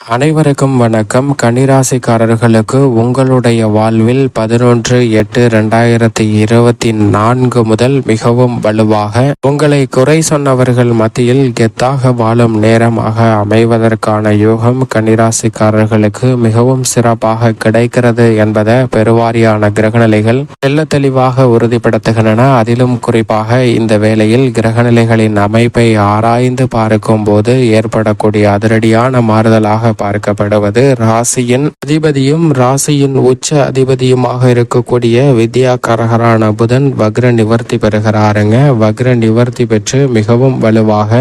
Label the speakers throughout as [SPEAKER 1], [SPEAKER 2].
[SPEAKER 1] அனைவருக்கும் வணக்கம். கன்னிராசிக்காரர்களுக்கு உங்களுடைய வாழ்வில் 11/8/2024 முதல் மிகவும் வலுவாக உங்களை குறை சொன்னவர்கள் மத்தியில் கெத்தாக வாழும் நேரமாக அமைவதற்கான யோகம் கன்னிராசிக்காரர்களுக்கு மிகவும் சிறப்பாக கிடைக்கிறது என்பதை பெருவாரியான கிரகநிலைகள் தெள்ள தெளிவாக உறுதிப்படுத்துகின்றன. அதிலும் குறிப்பாக இந்த வேளையில் கிரகநிலைகளின் அமைப்பை ஆராய்ந்து பார்க்கும் போது ஏற்படக்கூடிய அதிரடியான மாறுதலாக பார்க்கப்படுவது ராசியின் அதிபதியும் ராசியின் உச்ச அதிபதியுமாக இருக்கக்கூடிய வித்யாகாரகரான புதன் வக்ர நிவர்த்தி பெறுகிறாருங்க. வக்ர நிவர்த்தி பெற்று மிகவும் வலுவாக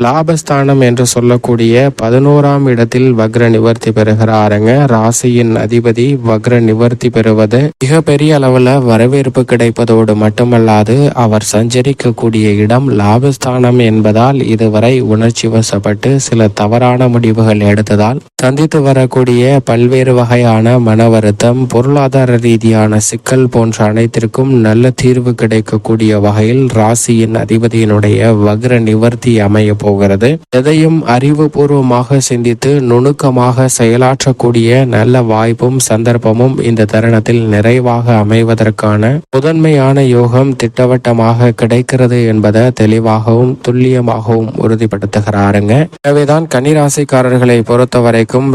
[SPEAKER 1] லாபஸ்தானம் என்று சொல்லக்கூடிய 11ஆம் இடத்தில் வக்ர நிவர்த்தி பெறுகிறாருங்க. ராசியின் அதிபதி வக்ர நிவர்த்தி பெறுவது மிக பெரிய அளவுல வரவேற்பு கிடைப்பதோடு மட்டுமல்லாது அவர் சஞ்சரிக்கக்கூடிய இடம் லாபஸ்தானம் என்பதால் இதுவரை உணர்ச்சி வசப்பட்டு சில தவறான முடிவுகள் எடுத்ததால் சந்தித்து வரக்கூடிய பல்வேறு வகையான மன வருத்தம், பொருளாதார ரீதியான சிக்கல் போன்ற அனைத்திற்கும் நல்ல தீர்வு கிடைக்கக்கூடிய வகையில் ராசியின் அதிபதியினுடைய வக்ர நிவர்த்தி அமைய போகிறது. எதையும் அறிவுபூர்வமாக சிந்தித்து நுணுக்கமாக செயலாற்றக்கூடிய நல்ல வாய்ப்பும் சந்தர்ப்பமும் இந்த தருணத்தில் நிறைவாக அமைவதற்கான முதன்மையான யோகம் திட்டவட்டமாக கிடைக்கிறது என்பதை தெளிவாகவும் துல்லியமாகவும் உறுதிப்படுத்துகிறாருங்க. எனவேதான் கன்னிராசிக்காரர்களை பொறுத்தவரைக்கும்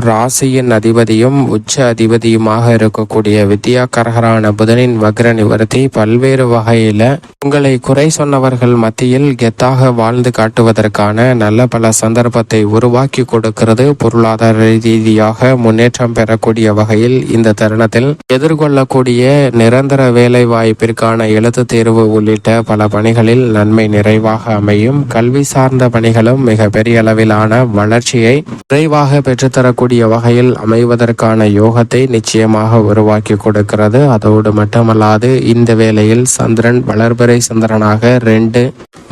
[SPEAKER 1] ராசியின் அதிபதியும் உச்ச அதிபதியுமாக இருக்கக்கூடிய வித்யாகாரகரான புதனின் வக்ர நிவர்த்தி பல்வேறு வகையில உங்களை குறை சொன்னவர்கள் மத்தியில் கெத்தாக வாழ்ந்து காட்டுவதற்கான நல்ல பல சந்தர்ப்பத்தை உருவாக்கி கொடுக்கிறது. பொருளாதார ரீதியாக முன்னேற்றம் பெறக்கூடிய வகையில் இந்த தருணத்தில் எதிர்கொள்ளக்கூடிய நிரந்தர வேலை வாய்ப்பிற்கான எழுத்து தேர்வு உள்ளிட்ட பல பணிகளில் நன்மை நிறைவாக அமையும். கல்வி சார்ந்த பணிகளும் மிக பெரிய அளவிலான வளர்ச்சியை விரைவாக பெற்றுத்தரக்கூடிய வகையில் அமைவதற்கான யோகத்தை நிச்சயமாக உருவாக்கி கொடுக்கிறது. அதோடு மட்டுமல்லாது இந்த வேளையில் சந்திரன் வளர்பிறை சந்திரனாக 2,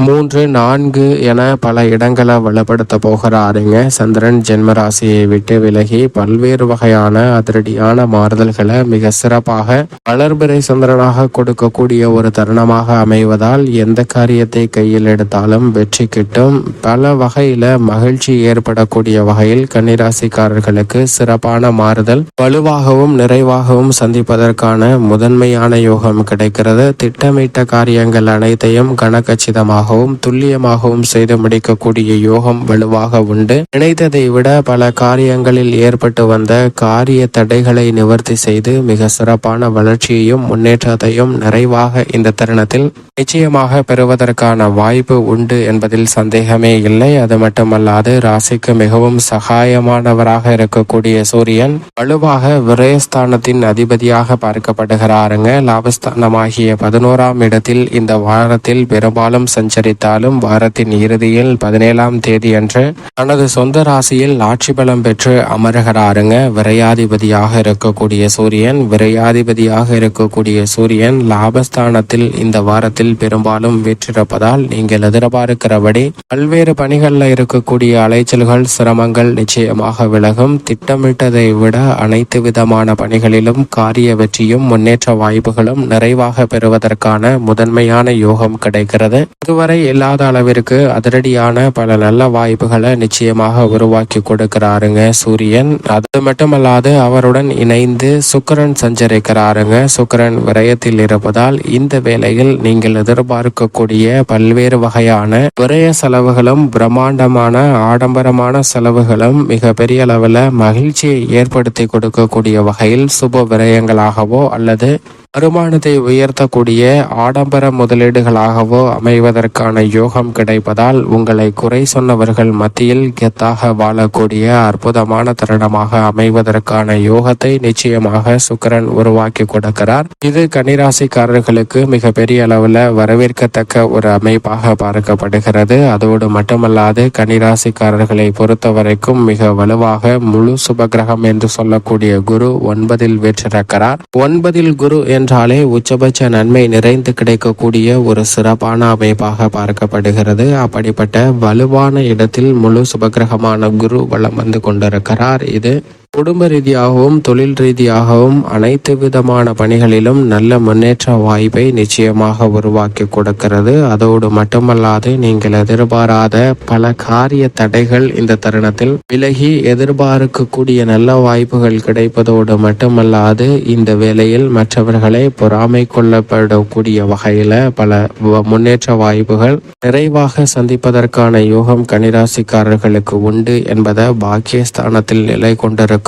[SPEAKER 1] 3, 4 என பல இடங்களை வலுப்படுத்த போகிறாருங்க. சந்திரன் ஜென்மராசியை விட்டு விலகி பல்வேறு வகையான அதிரடியான மாறுதல்களை மிக சிறப்பாக வளர்பிறை சந்திரனாக கொடுக்கக்கூடிய ஒரு தருணமாக அமைவதால் எந்த காரியத்தை கையில் எடுத்தாலும் வெற்றி கிட்டும். பல வகையில மகிழ்ச்சி ஏற்படக்கூடிய வகையில் கன்னிராசிக்காரர்களுக்கு சிறப்பான மாறுதல் வலுவாகவும் நிறைவாகவும் சந்திப்பதற்கான முதன்மையான யோகம் கிடைக்கிறது. திட்டமிட்ட காரியங்கள் அனைத்தையும் கனகச்சிதமாகவும் துல்லியமாகவும் செய்து முடிக்கக்கூடிய யோகம் வலுவாக உண்டு. நினைத்ததை விட பல காரியங்களில் ஏற்பட்டு வந்த காரிய தடைகளை நிவர்த்தி செய்து மிக சிறப்பான வளர்ச்சியையும் முன்னேற்றத்தையும் நிறைவாக இந்த தருணத்தில் நிச்சயமாக பெறுவதற்கான வாய்ப்பு உண்டு என்பதில் சந்தேகமே இல்லை. அது மட்டுமல்லாது ராசிக்கு மிகவும் சகாயமானவராக இருக்கக்கூடிய சூரியன் வலுவாக விரயஸ்தானத்தின் அதிபதியாக பார்க்கப்படுகிறாருங்க. லாபஸ்தானமாகிய 11ஆம் இடத்தில் இந்த வாரத்தில் பெரும்பாலும் சஞ்சரித்தாலும் வாரத்தின் இறுதியில் 17ஆம் தேதி அன்று தனது சொந்த ராசியில் ஆட்சி பலம் பெற்று அமர்கிறாருங்க. விரையாதிபதியாக இருக்கக்கூடிய சூரியன் லாபஸ்தானத்தில் இந்த வாரத்தில் பெரும்பாலும் வீற்றிருப்பதால் நீங்கள் எதிர்பார்க்கிறபடி பல்வேறு பணிகளில் இருக்கக்கூடிய அலைச்சல்கள் சிரமங்கள் நிச்சயமாக விலகும். திட்டமிட்டதை விட அனைத்து விதமான பணிகளிலும் காரிய வெற்றியும் முன்னேற்ற வாய்ப்புகளும் நிறைவாக பெறுவதற்கான முதன்மையான யோகம் கிடைக்கிறது. இதுவரை இல்லாத அளவிற்கு அதிரடியான பல நல்ல வாய்ப்புகளை நிச்சயமாக உருவாக்கி கொடுக்கிறாருங்க சூரியன். அது மட்டுமல்லாது அவருடன் இணைந்து சுக்கிரன் சஞ்சரிக்கிறாருங்க. சுக்கிரன் விரயத்தில் இருப்பதால் இந்த வேளையில் நீங்கள் எதிர்பார்க்கக்கூடிய பல்வேறு வகையான விரய செலவுகளும் பிரம்மாண்டமான ஆடம்பரமான செலவுகளும் மிக பெரிய அளவில் மகிழ்ச்சியை ஏற்படுத்தி கொடுக்கக்கூடிய வகையில் சுப விரயங்களாகவோ அல்லது வருமானத்தை உயர்த்தக்கூடிய ஆடம்பர முதலீடுகளாகவோ அமைவதற்கான யோகம் கிடைப்பதால் உங்களை குறை சொன்னவர்கள் மத்தியில் கெத்தாக வாழக்கூடிய அற்புதமான தருணமாக அமைவதற்கான யோகத்தை நிச்சயமாக சுக்கிரன் உருவாக்கி கொடுக்கிறார். இது கன்னிராசிக்காரர்களுக்கு மிக பெரிய அளவில் வரவேற்கத்தக்க ஒரு அமைப்பாக பார்க்கப்படுகிறது. அதோடு மட்டுமல்லாது கன்னிராசிக்காரர்களை பொறுத்தவரைக்கும் மிக வலுவாக முழு சுபகிரகம் என்று சொல்லக்கூடிய குரு 9இல் வீற்றிருக்கிறார். 9இல் குரு என்றாலே உச்சபட்ச நன்மை நிறைந்து கிடைக்கக்கூடிய ஒரு சிறப்பான அமைப்பாக பார்க்கப்படுகிறது. அப்படிப்பட்ட வலுவான இடத்தில் முழு சுபகிரகமான குரு வலம் வந்து கொண்டிருக்கிறார். இது குடும்ப ரீதியாகவும் தொழில் ரீதியாகவும் அனைத்து விதமான பணிகளிலும் நல்ல முன்னேற்ற வாய்ப்பை நிச்சயமாக உருவாக்கி கொடுக்கிறது. அதோடு மட்டுமல்லாது நீங்கள் எதிர்பாராத பல காரிய தடைகள் இந்த தருணத்தில் விலகி எதிர்பார்க்கக்கூடிய நல்ல வாய்ப்புகள் கிடைப்பதோடு மட்டுமல்லாது இந்த வேளையில் மற்றவர்களை பொறாமை கொள்ளப்படக்கூடிய வகையில பல முன்னேற்ற வாய்ப்புகள் நிறைவாக சந்திப்பதற்கான யோகம் கன்னிராசிக்காரர்களுக்கு உண்டு என்பதை பாக்கியஸ்தானத்தில் நிலை கொண்டிருக்கக்கூடிய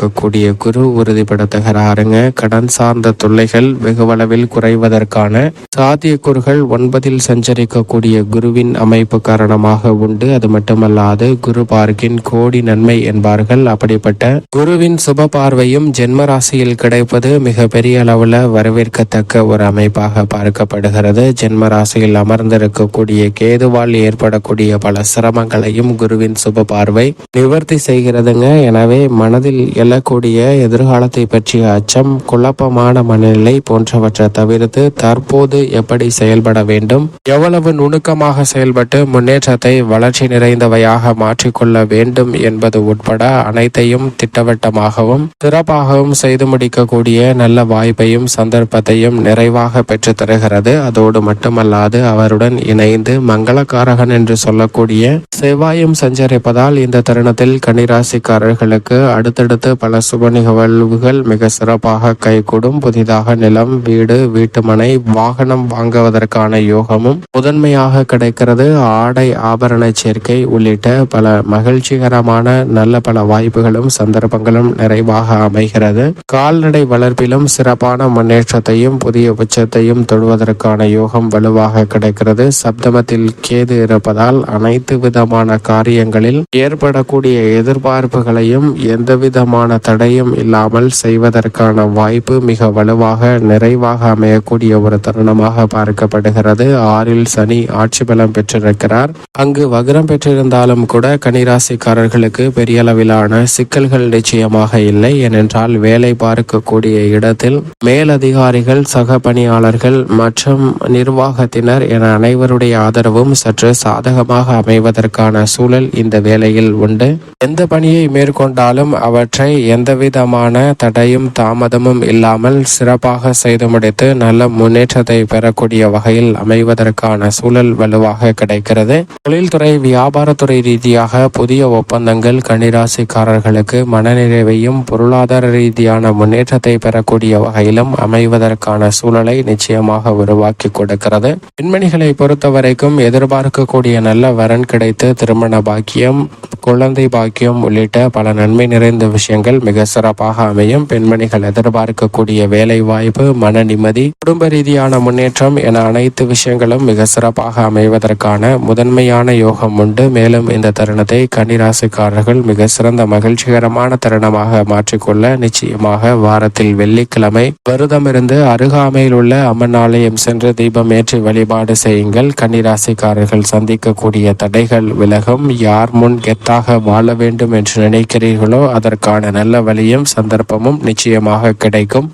[SPEAKER 1] குரு உறுதிப்படுத்துகிறாருங்க. கடன் சார்ந்த தொல்லைகள் வெகுவளவில் குறைவதற்கான சாத்தியக்கூறுகள் 9 சஞ்சரிக்கக்கூடிய குருவின் அமைப்பு காரணமாக உண்டு. அது மட்டுமல்லாது குரு பார்க்கின் கோடி நன்மை என்பார்கள். அப்படிப்பட்ட குருவின் சுப பார்வையும் ஜென்ம ராசியில் கிடைப்பது மிக பெரிய அளவுல வரவேற்கத்தக்க ஒரு அமைப்பாக பார்க்கப்படுகிறது. ஜென்ம ராசியில் அமர்ந்திருக்கக்கூடிய கேதுவால் ஏற்படக்கூடிய பல சிரமங்களையும் குருவின் சுப பார்வை நிவர்த்தி செய்கிறதுங்க. எனவே மனதில் எழக்கூடிய எதிர்காலத்தை பற்றிய அச்சம், குழப்பமான மனநிலை போன்றவற்றை தவிர்த்து தற்போது எப்படி செயல்பட வேண்டும், எவ்வளவு நுணுக்கமாக செயல்பட்டு முன்னேற்றத்தை வளர்ச்சி நிறைந்தவையாக மாற்றிக்கொள்ள வேண்டும் என்பது உட்பட அனைத்தையும் திட்டவட்டமாகவும் சிறப்பாகவும் செய்து முடிக்கக்கூடிய நல்ல வாய்ப்பையும் சந்தர்ப்பத்தையும் நிறைவாக பெற்று தருகிறது. அதோடு மட்டுமல்லாது அவருடன் இணைந்து மங்களகாரகன் என்று சொல்லக்கூடிய செவ்வாயும் சஞ்சரிப்பதால் இந்த தருணத்தில் கன்னிராசிக்காரர்களுக்கு அடுத்தடுத்து பல சுப நிகழ்வுகள் மிக சிறப்பாக கைகூடும். புதிதாக நிலம், வீடு, வீட்டுமனை, வாகனம் வாங்குவதற்கான யோகமும் முதன்மையாக கிடைக்கிறது. ஆடை ஆபரண சேர்க்கை உள்ளிட்ட பல மகிழ்ச்சிகரமான நல்ல பல வாய்ப்புகளும் சந்தர்ப்பங்களும் நிறைவாக அமைகிறது. கால்நடை வளர்ப்பிலும் சிறப்பான முன்னேற்றத்தையும் புதிய உச்சத்தையும் தொடுவதற்கான யோகம் வலுவாக கிடைக்கிறது. சப்தமத்தில் கேது இருப்பதால் அனைத்து விதமான காரியங்களில் ஏற்படக்கூடிய எதிர்பார்ப்புகளையும் எந்தவிதமான தடையும் இல்லாமல் செய்வதற்கான வாய்ப்பு மிக வலுவாக நிறைவாக அமையக்கூடிய ஒரு தருணமாக பார்க்கப்படுகிறது. 6ல் சனி ஆட்சி பலம் பெற்றிருக்கிறார். அங்கு வக்ரம் பெற்றிருந்தாலும் கூட கன்னிராசிக்காரர்களுக்கு பெரிய அளவிலான சிக்கல்கள் நிச்சயமாக இல்லை. ஏனென்றால் வேலை பார்க்கக்கூடிய இடத்தில் மேலதிகாரிகள், சக பணியாளர்கள் மற்றும் நிர்வாகத்தினர் என அனைவருடைய ஆதரவும் சற்று சாதகமாக அமைவதற்கான சூழல் இந்த வேளையில் உண்டு. எந்த பணியை மேற்கொண்டாலும் அவற்றை எந்தவிதமான தடையும் தாமதமும் இல்லாமல் சிறப்பாக செய்து முடித்து நல்ல முன்னேற்றத்தை பெறக்கூடிய வகையில் அமைவதற்கான சூழல் வலுவாக கிடைக்கிறது. தொழில்துறை, வியாபாரத்துறை ரீதியாக புதிய ஒப்பந்தங்கள் கன்னிராசிக்காரர்களுக்கு மனநிறைவையும் பொருளாதார ரீதியான முன்னேற்றத்தை பெறக்கூடிய வகையிலும் அமைவதற்கான சூழலை நிச்சயமாக உருவாக்கி கொடுக்கிறது. பெண்மணிகளை பொறுத்தவரைக்கும் எதிர்பார்க்கக்கூடிய நல்ல வரன் கிடைத்து திருமண பாக்கியம், குழந்தை பாக்கியம் உள்ளிட்ட பல நன்மை நிறைந்த விஷயங்கள் மிக சிறப்பாக அமையும். பெண்மணிகள் எதிர்பார்க்கக்கூடிய வேலை வாய்ப்பு, மன நிம்மதி, குடும்ப ரீதியான முன்னேற்றம் என அனைத்து விஷயங்களும் மிக சிறப்பாக அமைவதற்கான முதன்மையான யோகம் உண்டு. மேலும் இந்த தருணத்தை கன்னிராசிக்காரர்கள் மிக சிறந்த மகிழ்ச்சிகரமான தருணமாக மாற்றிக்கொள்ள நிச்சயமாக வாரத்தில் வெள்ளிக்கிழமை விரதமிருந்து அருகாமையில் உள்ள அம்மன் ஆலயம் சென்று தீபம் ஏற்றி வழிபாடு செய்யுங்கள். கன்னிராசிக்காரர்கள் சந்திக்கக்கூடிய தடைகள் விலகும். யார் முன் கெத்தாக வாழ வேண்டும் என்று நினைக்கிறீர்களோ அதற்கான நல்ல வழியும் சந்தர்ப்பமும் நிச்சயமாக கிடைக்கும்.